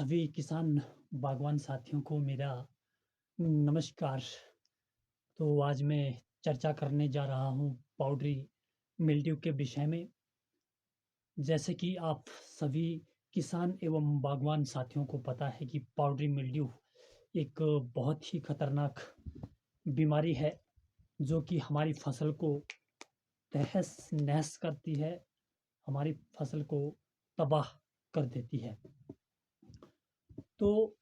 सभी किसान बागवान साथियों को मेरा नमस्कार। तो आज मैं चर्चा करने जा रहा हूँ पाउडरी मिल्ड्यू के विषय में। जैसे कि आप सभी किसान एवं बागवान साथियों को पता है कि पाउडरी मिल्ड्यू एक बहुत ही खतरनाक बीमारी है, जो कि हमारी फसल को तहस-नहस करती है, हमारी फसल को तबाह कर देती है। तो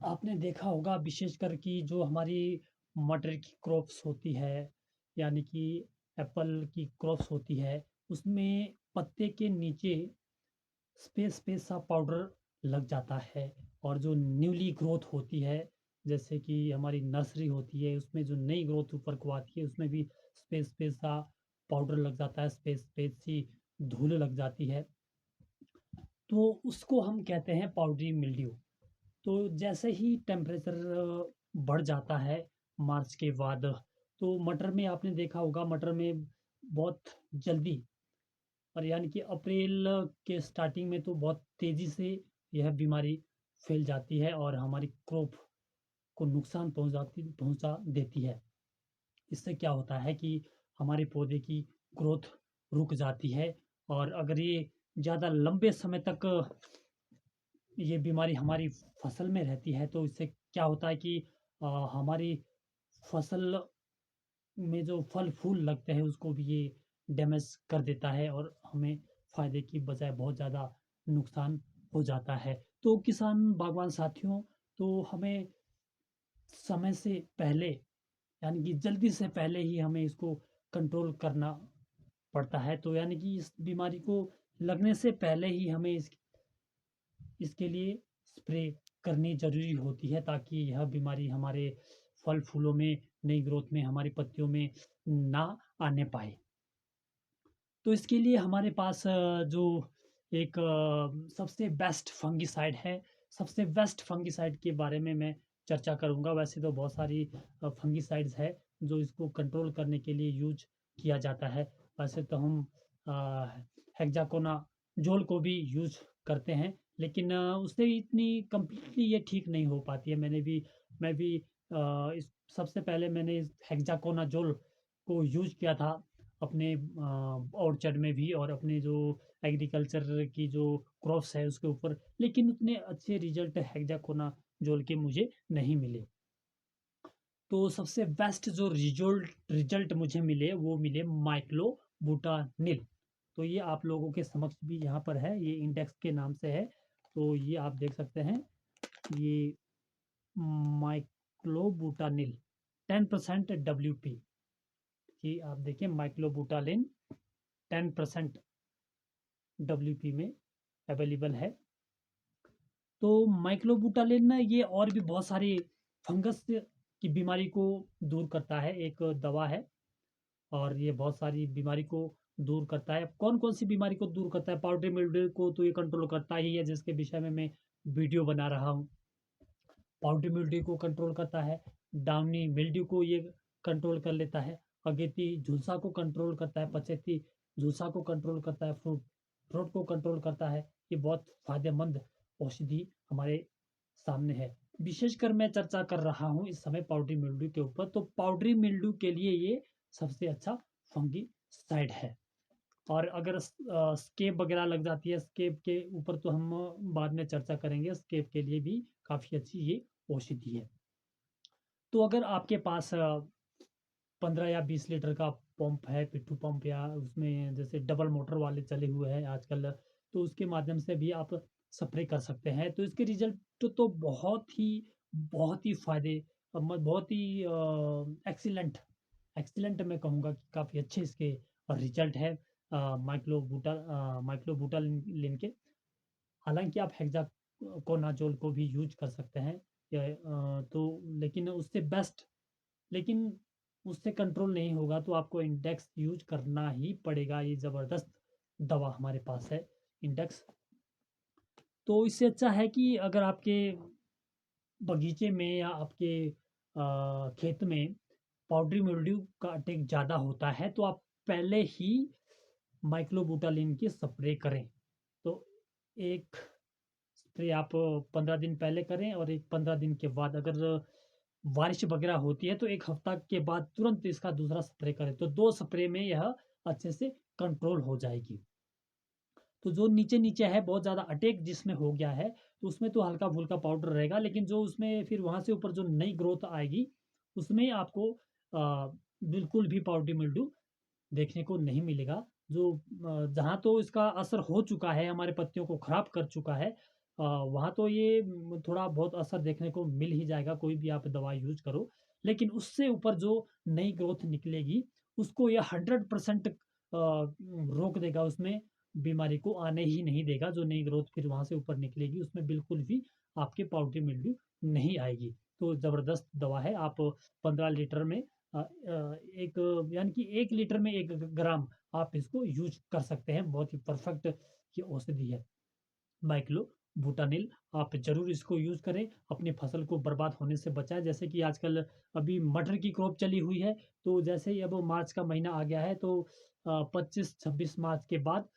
आपने देखा होगा विशेषकर कि जो हमारी मटर की क्रॉप्स होती है, यानी कि एप्पल की क्रॉप्स होती है, उसमें पत्ते के नीचे स्पेस-स्पेस सा पाउडर लग जाता है और जो न्यूली ग्रोथ होती है, जैसे कि हमारी नर्सरी होती है, उसमें जो नई ग्रोथ ऊपर को आती है, उसमें भी स्पेस-स्पेस सा पाउडर लग जाता है, स्पेस-स्पेस सी धूल लग जाती है, तो उसको हम कहते हैं पाउडरी मिल्ड्यू। तो जैसे ही टेम्परेचर बढ़ जाता है मार्च के बाद, तो मटर में आपने देखा होगा मटर में बहुत जल्दी और यानी कि अप्रैल के स्टार्टिंग में तो बहुत तेज़ी से यह बीमारी फैल जाती है और हमारी क्रॉप को नुकसान पहुँचा देती है। इससे क्या होता है कि हमारे पौधे की ग्रोथ रुक जाती है और अगर ये ज़्यादा लंबे समय तक ये बीमारी हमारी फसल में रहती है, तो इससे क्या होता है कि हमारी फसल में जो फल-फूल लगते हैं, उसको भी ये डैमेज कर देता है और हमें फ़ायदे की बजाय बहुत ज़्यादा नुकसान हो जाता है। तो किसान बागवान साथियों, तो हमें समय से पहले, यानी कि जल्दी से पहले ही हमें इसको कंट्रोल करना पड़ता है। तो यानी कि इस बीमारी को लगने से पहले ही हमें इसके लिए स्प्रे करनी ज़रूरी होती है, ताकि यह बीमारी हमारे फल-फूलों में, नई ग्रोथ में, हमारी पत्तियों में ना आने पाए। तो इसके लिए हमारे पास जो एक सबसे बेस्ट फंगिसाइड है, सबसे बेस्ट फंगिसाइड के बारे में मैं चर्चा करूँगा। वैसे तो बहुत सारी फंगिसाइड्स है, जो इसको कंट्रोल करने के लिए यूज़ किया जाता है। वैसे तो हम हेक्साकोनाज़ोल को भी यूज़ करते हैं, लेकिन उससे इतनी कंप्लीटली ये ठीक नहीं हो पाती है। मैं भी इस सबसे पहले मैंने इस हेक्साकोनाज़ोल को यूज़ किया था अपने ऑर्चर्ड में भी और अपने जो एग्रीकल्चर की जो क्रॉप्स है उसके ऊपर, लेकिन उतने अच्छे रिज़ल्ट हेक्साकोनाज़ोल के मुझे नहीं मिले। तो सबसे बेस्ट जो रिज़ोल्ट रिज़ल्ट मुझे मिले, वो मिले माइक्लोबुटानिल। तो ये आप लोगों के समक्ष भी यहाँ पर है, ये इंडेक्स के नाम से है, तो ये आप देख सकते हैं, ये माइक्लोबुटानिल 10% डब्ल्यूपी। ये आप देखिए माइक्लोबुटालिन 10% डब्ल्यूपी में अवेलेबल है। तो माइक्लोबुटालिन ना ये और भी बहुत सारी फंगस की बीमारी को दूर करता है, एक दवा है और ये बहुत सारी बीमारी को दूर करता है। कौन-कौन सी बीमारी को दूर करता है? पाउडरी मिल्ड्यू को तो ये कंट्रोल करता ही है, जिसके विषय में मैं वीडियो बना रहा हूँ। पाउडरी मिल्ड्यू को कंट्रोल करता है, डाउनी मिल्ड्यू को ये कंट्रोल कर लेता है, अगेती झुलसा को कंट्रोल करता है, पछेती झुलसा को कंट्रोल करता है, फ्रूट को कंट्रोल करता है। ये बहुत फ़ायदेमंद औषधि हमारे सामने है। विशेषकर मैं चर्चा कर रहा हूँ इस समय पाउडरी मिल्ड्यू के ऊपर, तो पाउडरी मिल्ड्यू के लिए ये सबसे अच्छा फंगिसाइड है। और अगर स्केब वगैरह लग जाती है, स्केब के ऊपर तो हम बाद में चर्चा करेंगे, स्केब के लिए भी काफ़ी अच्छी ये औषधि है। तो अगर आपके पास 15 या 20 लीटर का पंप है, पिट्ठू पंप या उसमें जैसे डबल मोटर वाले चले हुए हैं आजकल, तो उसके माध्यम से भी आप स्प्रे कर सकते हैं। तो इसके रिज़ल्ट तो बहुत ही फ़ायदे बहुत ही एक्सीलेंट मैं कहूँगा कि काफ़ी अच्छे इसके रिज़ल्ट है माइक्लोबुटालिन के। हालाँकि आप हेक्साकोनाज़ोल को भी यूज़ कर सकते हैं, तो लेकिन उससे बेस्ट, लेकिन उससे कंट्रोल नहीं होगा तो आपको इंडेक्स यूज़ करना ही पड़ेगा। ये ज़बरदस्त दवा हमारे पास है इंडेक्स। तो इससे अच्छा है कि अगर आपके बगीचे में या आपके खेत में पाउडरी मिल्ड्यू का अटैक ज़्यादा होता है, तो आप पहले ही माइक्लोबुटालिन की स्प्रे करें। तो एक स्प्रे आप 15 दिन पहले करें और एक 15 दिन के बाद अगर बारिश वगैरह होती है तो 1 हफ्ता के बाद तुरंत इसका दूसरा स्प्रे करें। तो 2 स्प्रे में यह अच्छे से कंट्रोल हो जाएगी। तो जो नीचे-नीचे है बहुत ज़्यादा अटैक जिसमें हो गया है, तो उसमें तो हल्का-फुल्का पाउडर रहेगा, लेकिन जो उसमें फिर वहाँ से ऊपर जो नई ग्रोथ आएगी, उसमें आपको बिल्कुल भी पाउडरी मिल्ड्यू देखने को नहीं मिलेगा। जो जहाँ तो इसका असर हो चुका है, हमारे पत्तियों को खराब कर चुका है, वहाँ तो ये थोड़ा बहुत असर देखने को मिल ही जाएगा, कोई भी आप दवा यूज़ करो। लेकिन उससे ऊपर जो नई ग्रोथ निकलेगी, उसको ये 100% रोक देगा, उसमें बीमारी को आने ही नहीं देगा। जो नई ग्रोथ फिर वहाँ से ऊपर निकलेगी, उसमें बिल्कुल भी आपके पाउडरी मिल्ड्यू नहीं आएगी। तो ज़बरदस्त दवा है, आप 15 लीटर में एक यानी कि 1 लीटर में 1 ग्राम आप इसको यूज़ कर सकते हैं। बहुत ही परफेक्ट ये औषधि है। माइक्लोबुटानिल आप ज़रूर इसको यूज़ करें, अपनी फसल को बर्बाद होने से बचाएँ। जैसे कि आजकल अभी मटर की क्रॉप चली हुई है, तो जैसे ही अब मार्च का महीना आ गया है, तो 25-26 मार्च के बाद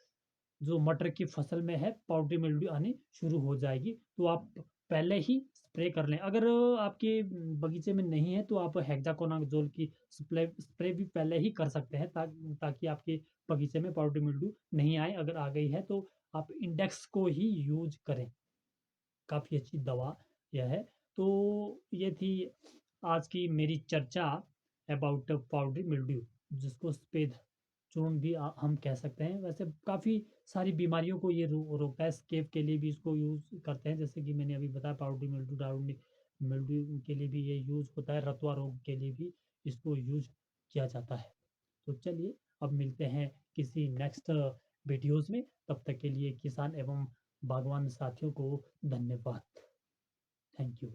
जो मटर की फसल में है पाउडरी मिल्ड्यू आनी शुरू हो जाएगी। तो आप पहले ही स्प्रे कर लें। अगर आपके बगीचे में नहीं है तो आप हेक्साकोनाज़ोल की स्प्रे भी पहले ही कर सकते हैं, ताकि आपके बगीचे में पाउडरी मिल्ड्यू नहीं आए। अगर आ गई है तो आप इंडेक्स को ही यूज़ करें। काफ़ी अच्छी दवा यह है। तो ये थी आज की मेरी चर्चा अबाउट पाउडरी मिल्ड्यू, जिसको सफ़ेद चूर्ण भी हम कह सकते हैं। वैसे काफ़ी सारी बीमारियों को ये रोकता है। स्केब के लिए भी इसको यूज़ करते हैं, जैसे कि मैंने अभी बताया पाउडरी मिल्ड्यू, डाउनी मिल्ड्यू के लिए भी ये यूज़ होता है, रतुआ रोग के लिए भी इसको यूज़ किया जाता है। तो चलिए, अब मिलते हैं किसी नेक्स्ट वीडियोज़ में। तब तक के लिए किसान एवं बागवान साथियों को धन्यवाद। Thank you.